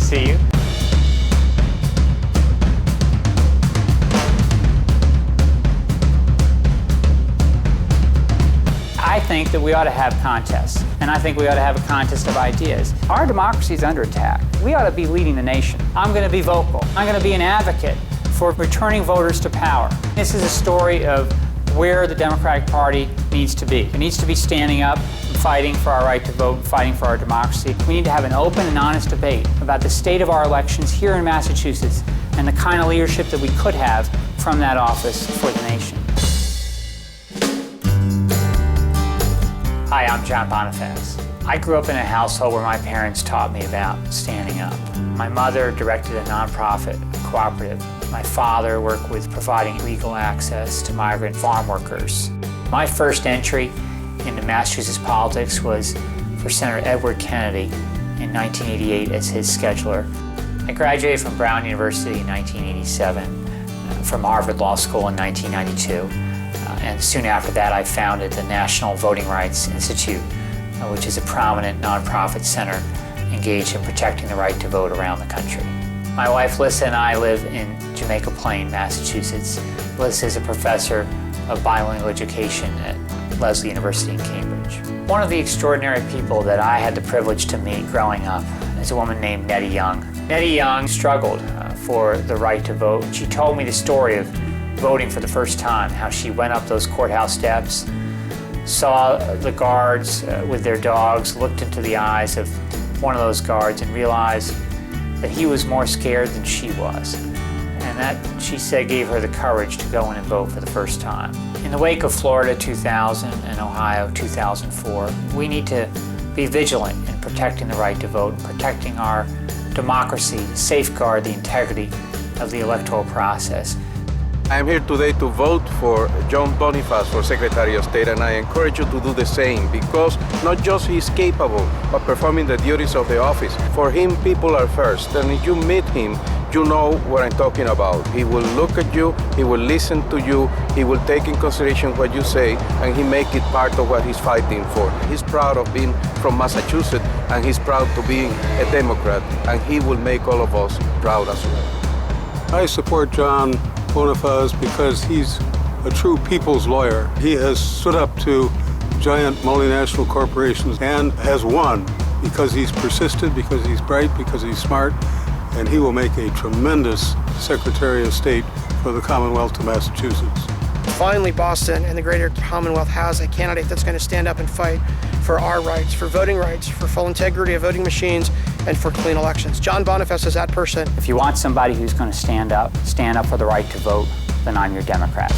see you. I think that we ought to have contests, and I think we ought to have a contest of ideas. Our democracy is under attack. We ought to be leading the nation. I'm going to be vocal. I'm going to be an advocate for returning voters to power. This is a story of where the Democratic Party needs to be. It needs to be standing up, fighting for our right to vote, fighting for our democracy. We need to have an open and honest debate about the state of our elections here in Massachusetts and the kind of leadership that we could have from that office for the nation. Hi, I'm John Bonifaz. I grew up in a household where my parents taught me about standing up. My mother directed a nonprofit cooperative. My father worked with providing legal access to migrant farm workers. My first entry into Massachusetts politics was for Senator Edward Kennedy in 1988 as his scheduler. I graduated from Brown University in 1987, from Harvard Law School in 1992. And soon after that, I founded the National Voting Rights Institute, which is a prominent nonprofit center engaged in protecting the right to vote around the country. My wife, Lissa, and I live in Jamaica Plain, Massachusetts. Lissa is a professor of bilingual education at Lesley University in Cambridge. One of the extraordinary people that I had the privilege to meet growing up is a woman named Nettie Young. Nettie Young struggled for the right to vote. She told me the story of voting for the first time, how she went up those courthouse steps, saw the guards with their dogs, looked into the eyes of one of those guards and realized that he was more scared than she was. And that, she said, gave her the courage to go in and vote for the first time. In the wake of Florida 2000 and Ohio 2004, we need to be vigilant in protecting the right to vote, and protecting our democracy, safeguard the integrity of the electoral process. I am here today to vote for John Bonifaz for Secretary of State, and I encourage you to do the same, because not just he's capable of performing the duties of the office. For him, people are first, and if you meet him, you know what I'm talking about. He will look at you, he will listen to you, he will take in consideration what you say, and he make it part of what he's fighting for. He's proud of being from Massachusetts, and he's proud to be a Democrat, and he will make all of us proud as well. I support John Bonifaz because he's a true people's lawyer. He has stood up to giant multinational corporations and has won because he's persistent, because he's bright, because he's smart, and he will make a tremendous Secretary of State for the Commonwealth of Massachusetts. Finally, Boston and the greater Commonwealth has a candidate that's going to stand up and fight for our rights, for voting rights, for full integrity of voting machines, and for clean elections. John Bonifaz is that person. If you want somebody who's going to stand up for the right to vote, then I'm your Democrat.